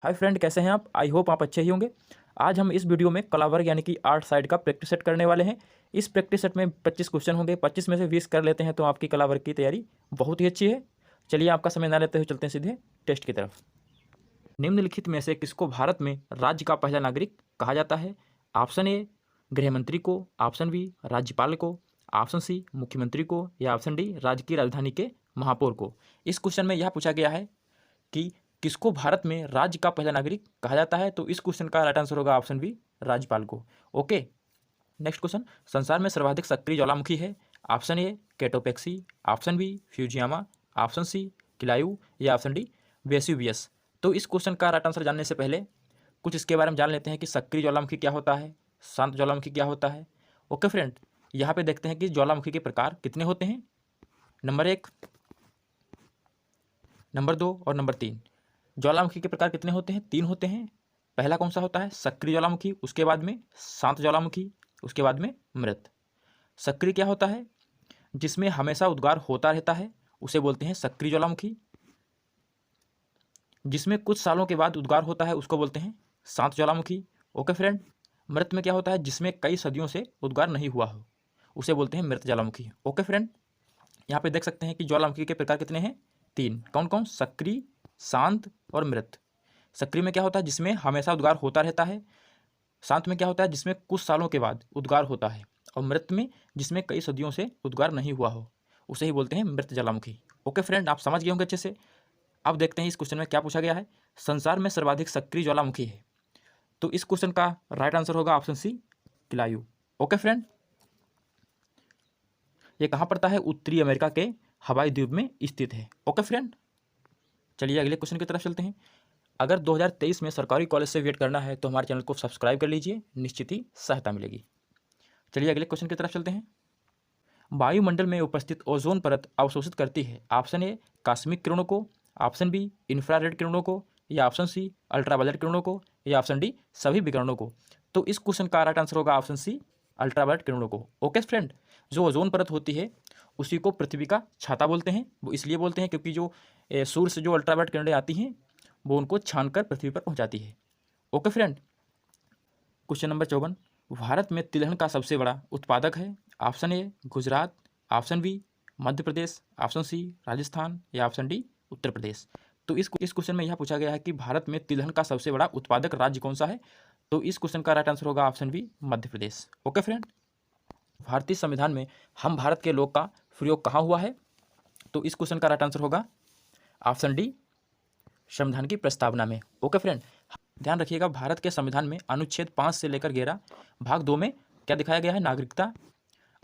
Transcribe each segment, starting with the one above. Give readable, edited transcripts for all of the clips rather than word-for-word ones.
Hi friend, कैसे हैं आप? आई होप आप अच्छे ही होंगे। आज हम इस वीडियो में कला वर्ग यानी कि आर्ट साइड का प्रैक्टिस सेट करने वाले हैं। इस प्रैक्टिस सेट में 25 क्वेश्चन होंगे। 25 में से 20 कर लेते हैं तो आपकी कला वर्ग की तैयारी बहुत ही अच्छी है। चलिए, आपका समय ना लेते हुए चलते हैं सीधे टेस्ट की तरफ। निम्नलिखित में से किसको भारत में राज्य का पहला नागरिक कहा जाता है? ऑप्शन ए गृह मंत्री को, ऑप्शन बी राज्यपाल को, ऑप्शन सी मुख्यमंत्री को, या ऑप्शन डी राज्य की राजधानी के महापौर को। इस क्वेश्चन में यह पूछा गया है कि किसको भारत में राज्य का पहला नागरिक कहा जाता है, तो इस क्वेश्चन का राइट आंसर होगा ऑप्शन बी राज्यपाल को। Okay, next question. संसार में सर्वाधिक सक्रिय ज्वालामुखी है? Option A Cotopaxi, option B Fujiyama, option C Kilauea, या ऑप्शन डी वेसुवियस। तो इस क्वेश्चन का राइट आंसर जानने से पहले कुछ इसके बारे में जान लेते हैं कि सक्रिय ज्वालामुखी क्या होता है, शांत ज्वालामुखी क्या होता है। ओके फ्रेंड, यहाँ पे देखते हैं कि ज्वालामुखी के प्रकार कितने होते हैं। नंबर 1, नंबर 2 और नंबर 3। ज्वालामुखी के प्रकार कितने होते हैं? 3 होते हैं। पहला कौन सा होता है? सक्रिय ज्वालामुखी, उसके बाद में शांत ज्वालामुखी, उसके बाद में मृत। सक्रिय क्या होता है? जिसमें हमेशा उद्गार होता रहता है उसे बोलते हैं सक्रिय ज्वालामुखी। जिसमें कुछ सालों के बाद उद्गार होता है उसको बोलते हैं शांत ज्वालामुखी। ओके फ्रेंड, मृत में क्या होता है? जिसमें कई सदियों से उद्गार नहीं हुआ हो उसे बोलते हैं मृत ज्वालामुखी। ओके फ्रेंड, यहाँ पे देख सकते हैं कि ज्वालामुखी के प्रकार कितने हैं? 3। कौन कौन? सक्रिय, शांत और मृत। सक्रिय में क्या होता है? जिसमें हमेशा उद्गार होता रहता है। शांत में क्या होता है? जिसमें कुछ सालों के बाद उद्गार होता है। और मृत में जिसमें कई सदियों से उद्गार नहीं हुआ हो उसे ही बोलते हैं मृत ज्वालामुखी। ओके फ्रेंड, आप समझ गए होंगे अच्छे से। अब देखते हैं इस क्वेश्चन में क्या पूछा गया है। संसार में सर्वाधिक सक्रिय ज्वालामुखी है, तो इस क्वेश्चन का राइट आंसर होगा ऑप्शन सी किलायू। ओके फ्रेंड, ये कहाँ पड़ता है? उत्तरी अमेरिका के हवाई द्वीप में स्थित है। ओके फ्रेंड, चलिए अगले क्वेश्चन की तरफ चलते हैं। अगर 2023 में सरकारी कॉलेज से वेट करना है तो हमारे चैनल को सब्सक्राइब कर लीजिए, निश्चित ही सहायता मिलेगी। चलिए अगले क्वेश्चन की तरफ चलते हैं। वायुमंडल में उपस्थित ओजोन परत अवशोषित करती है? ऑप्शन ए कॉस्मिक किरणों को, ऑप्शन बी इंफ्रारेड किरणों को, या ऑप्शन सी अल्ट्रावायलेट किरणों को, या ऑप्शन डी सभी विकिरणों को। तो इस क्वेश्चन का राइट आंसर होगा ऑप्शन सी अल्ट्रावायलेट किरणों को। ओके फ्रेंड, जो ओजोन परत होती है उसी को पृथ्वी का छाता बोलते हैं। वो इसलिए बोलते हैं क्योंकि जो सूर्य से जो अल्ट्रावायलेट किरणें आती हैं वो उनको छानकर पृथ्वी पर पहुंचाती है। Okay friend, question number 54। Bharat में तिलहन का सबसे बड़ा उत्पादक है? Option A Gujarat, option B Madhya Pradesh, option C Rajasthan, या ऑप्शन डी उत्तर प्रदेश। तो इस क्वेश्चन में यह पूछा गया है कि भारत में तिलहन का सबसे बड़ा उत्पादक राज्य कौन सा है? तो इस क्वेश्चन का राइट आंसर होगा ऑप्शन बी मध्य प्रदेश। ओके फ्रेंड, भारतीय संविधान में हम भारत के लोग का प्रयोग कहाँ हुआ है? तो इस क्वेश्चन का राइट आंसर होगा ऑप्शन डी संविधान की प्रस्तावना में। ओके फ्रेंड, ध्यान रखिएगा, भारत के संविधान में अनुच्छेद 5 से लेकर 11 भाग 2 में क्या दिखाया गया है? नागरिकता।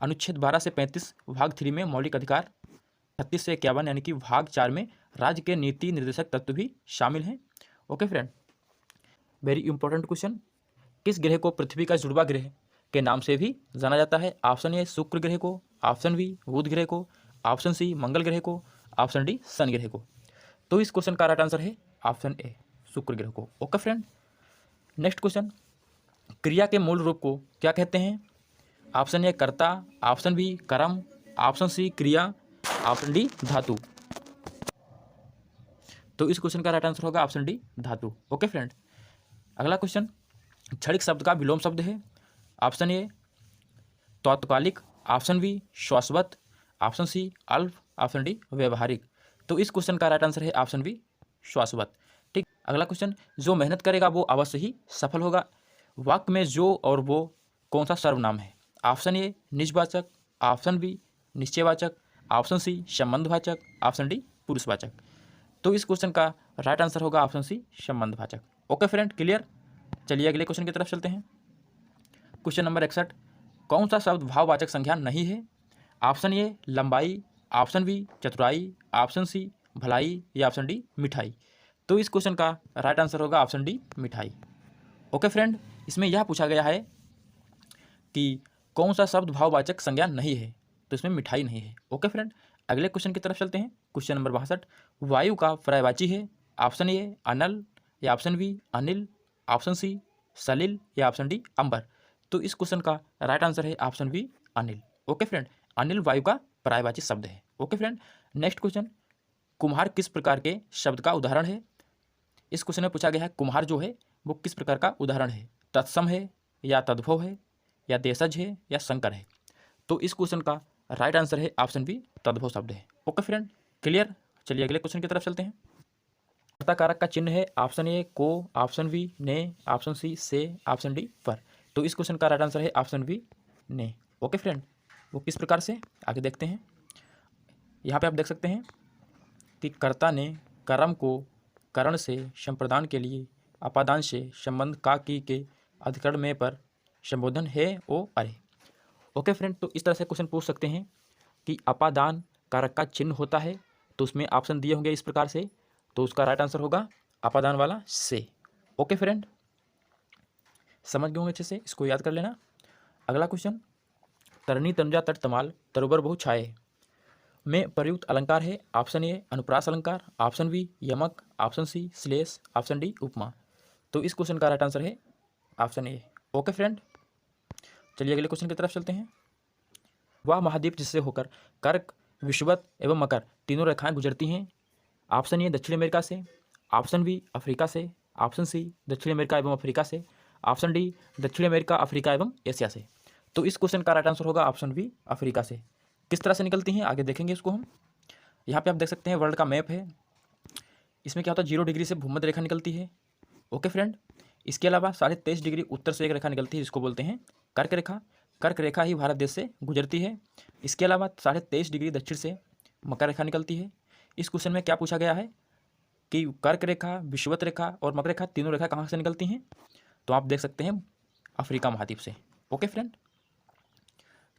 अनुच्छेद 12 से 35 भाग 3 में मौलिक अधिकार। 36 से 51 यानी कि भाग 4 में राज्य के नीति निर्देशक तत्व भी शामिल हैं। Okay friend, very important question. किस ग्रह को पृथ्वी का जुड़वा ग्रह के नाम से भी जाना जाता है? ऑप्शन ए शुक्र ग्रह को, ऑप्शन बी बुध ग्रह को, ऑप्शन सी मंगल ग्रह को, ऑप्शन डी शनि ग्रह को। तो इस क्वेश्चन का राइट आंसर है ऑप्शन ए शुक्र ग्रह को। Okay friend, next question. क्रिया के मूल रूप को क्या कहते हैं? ऑप्शन ए कर्ता, ऑप्शन बी कर्म, ऑप्शन सी क्रिया, ऑप्शन डी धातु। तो इस क्वेश्चन का राइट आंसर होगा ऑप्शन डी धातु। ओके फ्रेंड, अगला क्वेश्चन। क्षणिक शब्द का विलोम शब्द है? ऑप्शन ए तात्कालिक, ऑप्शन बी शाश्वत, ऑप्शन सी अल्प, ऑप्शन डी व्यवहारिक। तो इस क्वेश्चन का राइट आंसर है ऑप्शन बी शाश्वत। ठीक, अगला क्वेश्चन। जो मेहनत करेगा वो अवश्य ही सफल होगा। वाक्य में जो और वो कौन सा सर्वनाम है? ऑप्शन ए निजवाचक, ऑप्शन बी निश्चयवाचक, ऑप्शन सी संबंधवाचक, ऑप्शन डी पुरुषवाचक। तो इस क्वेश्चन का राइट आंसर होगा ऑप्शन सी संबंधवाचक। Okay friend, clear. चलिए अगले क्वेश्चन की तरफ चलते हैं। Question number 61। कौन सा शब्द भाववाचक संज्ञा नहीं है? ऑप्शन ए लंबाई, ऑप्शन बी चतुराई, ऑप्शन सी भलाई, या ऑप्शन डी मिठाई। तो इस क्वेश्चन का राइट आंसर होगा ऑप्शन डी मिठाई। ओके फ्रेंड, इसमें यह पूछा गया है कि कौन सा शब्द भाववाचक संज्ञा नहीं है, तो इसमें मिठाई नहीं है। ओके फ्रेंड, अगले क्वेश्चन की तरफ चलते हैं। Question number 62। वायु का पर्यायवाची है? ऑप्शन ए अनल, या ऑप्शन बी अनिल, ऑप्शन सी सलिल, या ऑप्शन डी अंबर। तो इस क्वेश्चन का राइट आंसर है ऑप्शन बी अनिल। ओके फ्रेंड, अनिल वायु का पर्यायवाची शब्द है। Okay friend, next question. कुम्हार किस प्रकार के शब्द का उदाहरण है? इस क्वेश्चन में पूछा गया है कुम्हार जो है वो किस प्रकार का उदाहरण है, तत्सम है या तद्भव है या देशज है या संकर है। तो इस क्वेश्चन का राइट आंसर है ऑप्शन बी, तद्भव शब्द है। Okay friend, clear. चलिए अगले क्वेश्चन की तरफ चलते हैं। कर्ता कारक का चिन्ह है ऑप्शन ए को, ऑप्शन बी ने, ऑप्शन सी से, ऑप्शन डी पर। तो इस क्वेश्चन का राइट आंसर है ऑप्शन बी ने। ओके फ्रेंड, वो किस प्रकार से, आगे देखते हैं। यहाँ पे आप देख सकते हैं कि कर्ता ने कर्म को करण से संप्रदान के लिए अपादान से संबंध का की के अधिकरण में पर संबोधन है ओ अरे। ओके फ्रेंड, तो इस तरह से क्वेश्चन पूछ सकते हैं कि अपादान कारक का चिन्ह होता है, तो उसमें ऑप्शन दिए होंगे इस प्रकार से, तो उसका राइट आंसर होगा अपादान वाला से। ओके फ्रेंड, समझ गए होंगे अच्छे से, इसको याद कर लेना। अगला क्वेश्चन, तरनी तनुजा तट तमाल तरुबर बहु छाए में प्रयुक्त अलंकार है ऑप्शन ए अनुप्रास अलंकार, ऑप्शन बी यमक, ऑप्शन सी श्लेष, ऑप्शन डी उपमा। तो इस क्वेश्चन का राइट आंसर है ऑप्शन ए। ओके फ्रेंड, चलिए अगले क्वेश्चन की तरफ चलते हैं। वह महाद्वीप जिससे होकर कर्क, विषुवत एवं मकर तीनों रेखाएं गुजरती हैं, ऑप्शन ए दक्षिण अमेरिका से, ऑप्शन बी अफ्रीका से, ऑप्शन सी दक्षिण अमेरिका एवं अफ्रीका से, ऑप्शन डी दक्षिण अमेरिका, अफ्रीका एवं एशिया से। तो इस क्वेश्चन का राइट आंसर होगा ऑप्शन बी अफ्रीका से। किस तरह से निकलती हैं आगे देखेंगे इसको हम। यहाँ पे आप देख सकते हैं वर्ल्ड का मैप है, इसमें क्या होता है 0 डिग्री से भूमध्य रेखा निकलती है। ओके फ्रेंड, इसके अलावा 23.5 डिग्री उत्तर से एक रेखा निकलती है जिसको बोलते हैं कर्क रेखा। कर्क रेखा ही भारत देश से गुजरती है। इसके अलावा 23.5 डिग्री दक्षिण से मकर रेखा निकलती है। इस क्वेश्चन में क्या पूछा गया है कि कर्क रेखा, विषुवत रेखा और मकर रेखा तीनों रेखा कहाँ से निकलती हैं, तो आप देख सकते हैं अफ्रीका महाद्वीप से। ओके फ्रेंड,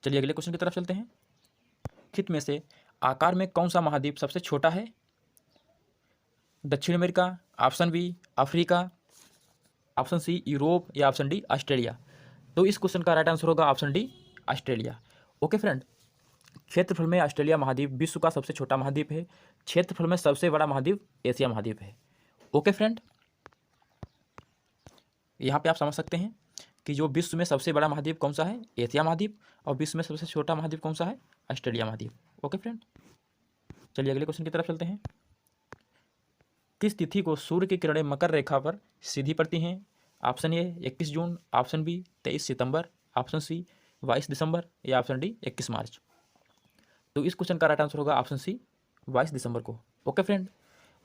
चलिए अगले क्वेश्चन की तरफ चलते हैं। निम्नलिखित में से आकार में कौन सा महाद्वीप सबसे छोटा है, दक्षिण America, option B Africa, option C Europe या ऑप्शन डी ऑस्ट्रेलिया। तो इस क्वेश्चन का राइट आंसर होगा option D Australia. Okay friend, क्षेत्रफल में ऑस्ट्रेलिया महाद्वीप विश्व का सबसे छोटा महाद्वीप है। क्षेत्रफल में सबसे बड़ा महाद्वीप एशिया महाद्वीप है। ओके फ्रेंड, यहाँ पे आप समझ सकते हैं कि जो विश्व में सबसे बड़ा महाद्वीप कौन सा है, एशिया महाद्वीप, और विश्व में सबसे छोटा महाद्वीप कौन सा है, ऑस्ट्रेलिया महाद्वीप। ओके फ्रेंड, चलिए अगले क्वेश्चन की तरफ चलते हैं। किस तिथि को सूर्य की किरणें मकर रेखा पर सीधी पड़ती हैं, option A 21 June, option B 23 सितंबर, ऑप्शन सी 22 दिसंबर या ऑप्शन डी 21 मार्च। तो इस क्वेश्चन का राइट आंसर होगा ऑप्शन सी 22 दिसंबर को। ओके फ्रेंड,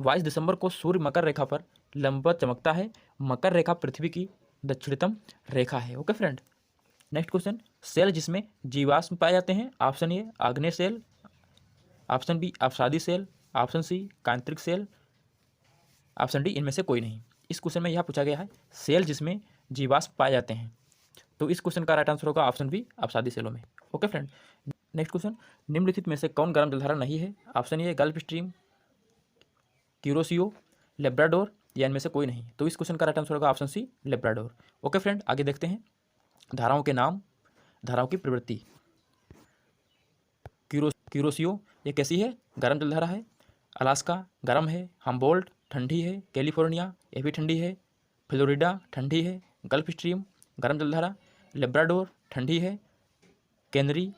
22 दिसंबर को सूर्य मकर रेखा पर लंबवत चमकता है। मकर रेखा पृथ्वी की दक्षिणतम रेखा है। ओके फ्रेंड, नेक्स्ट क्वेश्चन, सेल जिसमें जीवाश्म पाए जाते हैं, ऑप्शन ए आग्नेय सेल, ऑप्शन बी अवसादी सेल, ऑप्शन सी कांतरिक सेल, ऑप्शन डी इनमें से कोई नहीं। इस क्वेश्चन में यह पूछा गया है सेल जिसमें जीवाश्म पाए जाते हैं, तो इस क्वेश्चन का राइट आंसर होगा ऑप्शन बी अवसादी सेलों में। ओके फ्रेंड, नेक्स्ट क्वेश्चन, निम्नलिखित में से कौन गर्म जलधारा नहीं है, option A Gulf Stream, Kuroshio, Labrador या इनमें से कोई नहीं। तो इस क्वेश्चन का राइट आंसर होगा option C Labrador. Okay friend, आगे देखते हैं धाराओं के नाम, धाराओं की प्रवृत्ति। क्यूरोसियो ये कैसी है, गर्म जलधारा है। अलास्का गर्म है। हम्बोल्ट ठंडी है। कैलिफोर्निया ये भी ठंडी है। फ्लोरिडा ठंडी है। गल्फ स्ट्रीम गर्म जलधारा। लेब्राडोर ठंडी है। कैनरी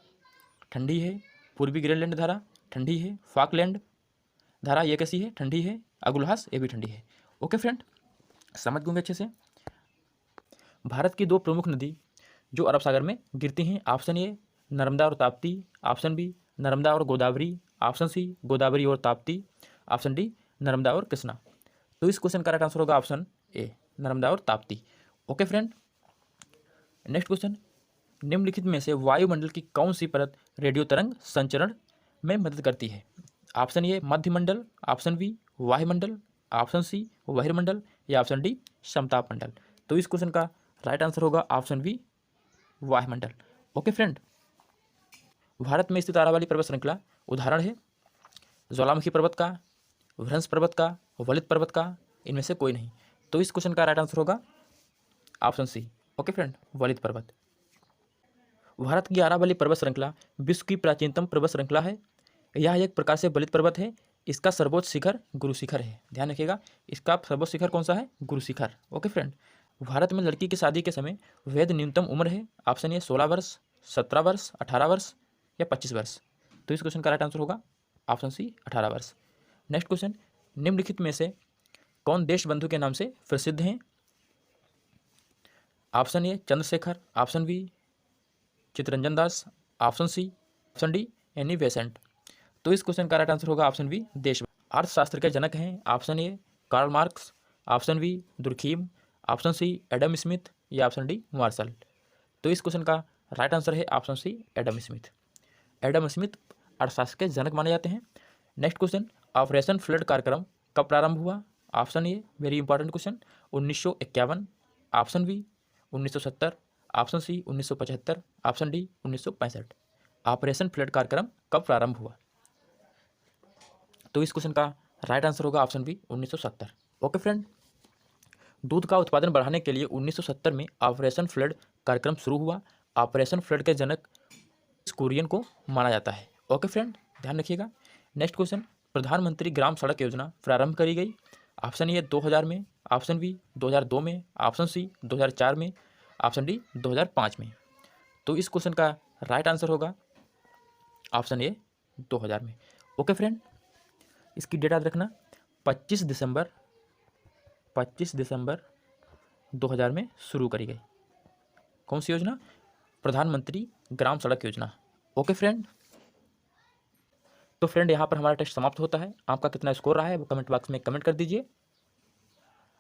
ठंडी है। पूर्वी ग्रीनलैंड धारा ठंडी है। फॉकलैंड धारा ये कैसी है, ठंडी है। अगुलहास ये भी ठंडी है। ओके फ्रेंड, समझ गए अच्छे से। भारत की 2 प्रमुख नदी जो अरब सागर में गिरती हैं, ऑप्शन ए नर्मदा और ताप्ती, ऑप्शन बी नर्मदा और गोदावरी, ऑप्शन सी गोदावरी और ताप्ती, ऑप्शन डी नर्मदा और कृष्णा। तो इस क्वेश्चन का राइट आंसर होगा ऑप्शन ए नर्मदा और Tapti. Okay friend, next question, निम्नलिखित में से वायुमंडल की कौन सी परत रेडियो तरंग संचरण में मदद करती है, ऑप्शन ए मध्यमंडल, ऑप्शन बी वायुमंडल, ऑप्शन सी बहिर्मंडल या ऑप्शन डी समताप मंडल। तो इस क्वेश्चन का राइट आंसर होगा ऑप्शन बी वायुमंडल। ओके फ्रेंड, भारत में स्थित अरावली पर्वत श्रृंखला उदाहरण है ज्वालामुखी पर्वत का, भ्रंश पर्वत का, वलित पर्वत का, इनमें से कोई नहीं। तो इस क्वेश्चन का राइट आंसर होगा ऑप्शन सी। ओके फ्रेंड, वलित पर्वत। भारत की अरावली पर्वत श्रृंखला विश्व की प्राचीनतम पर्वत श्रृंखला है। यह एक प्रकार से वलित पर्वत है। इसका सर्वोच्च शिखर गुरु शिखर है। ध्यान रखिएगा, इसका सर्वोच्च शिखर कौन सा है, गुरु शिखर। ओके फ्रेंड, भारत में लड़की की शादी के समय वैध न्यूनतम उम्र है, ऑप्शन ए 16 वर्ष, 17 वर्ष, 18 वर्ष या 25 वर्ष। तो इस क्वेश्चन का राइट आंसर होगा ऑप्शन सी 18 वर्ष। नेक्स्ट क्वेश्चन, निम्नलिखित में से कौन देश बंधु के नाम से प्रसिद्ध हैं? Option A Chandrashekhar, option B Chittaranjan Das, option C, option D Annie Besant. तो इस क्वेश्चन का राइट आंसर होगा ऑप्शन बी देश। अर्थशास्त्र के जनक हैं option A Karl Marx, option B Durkheim, option C Adam Smith या ऑप्शन डी मार्शल। तो इस क्वेश्चन का राइट आंसर है option C Adam Smith. Adam Smith अर्थशास्त्र के जनक माने जाते हैं। नेक्स्ट क्वेश्चन, ऑपरेशन फ्लड कार्यक्रम कब प्रारंभ हुआ? Option A very important question 1951, option B 1970, option C 1975, option D 1965। Operation Flood कार्यक्रम कब प्रारंभ हुआ? तो इस क्वेश्चन का राइट आंसर होगा ऑप्शन बी 1970। ओके फ्रेंड, दूध का उत्पादन बढ़ाने के लिए 1970 में ऑपरेशन फ्लड कार्यक्रम शुरू हुआ। ऑपरेशन फ्लड के जनक कुरियन को माना जाता है। ओके फ्रेंड, ध्यान रखिएगा। नेक्स्ट क्वेश्चन, प्रधानमंत्री ग्राम सड़क योजना प्रारंभ करी गई। ऑप्शन ए 2000 में, ऑप्शन बी 2002 में, ऑप्शन सी 2004 में, ऑप्शन डी 2005 में। तो इस क्वेश्चन का राइट आंसर होगा ऑप्शन ए 2000 में। ओके फ्रेंड, इसकी डेट याद रखना 25 दिसंबर 2000 में शुरू करी गई। कौन सी योजना? प्रधानमंत्री ग्राम सड़क योजना। ओके फ्रेंड, तो फ्रेंड यहाँ पर हमारा टेस्ट समाप्त होता है। आपका कितना स्कोर रहा है वो कमेंट बॉक्स में कमेंट कर दीजिए।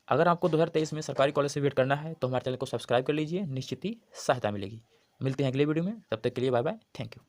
अगर आपको 2023 में सरकारी कॉलेज से वेट करना है तो हमारे चैनल को सब्सक्राइब कर लीजिए, निश्चित ही सहायता मिलेगी। मिलते हैं अगले वीडियो में, तब तक के लिए बाय बाय, थैंक यू।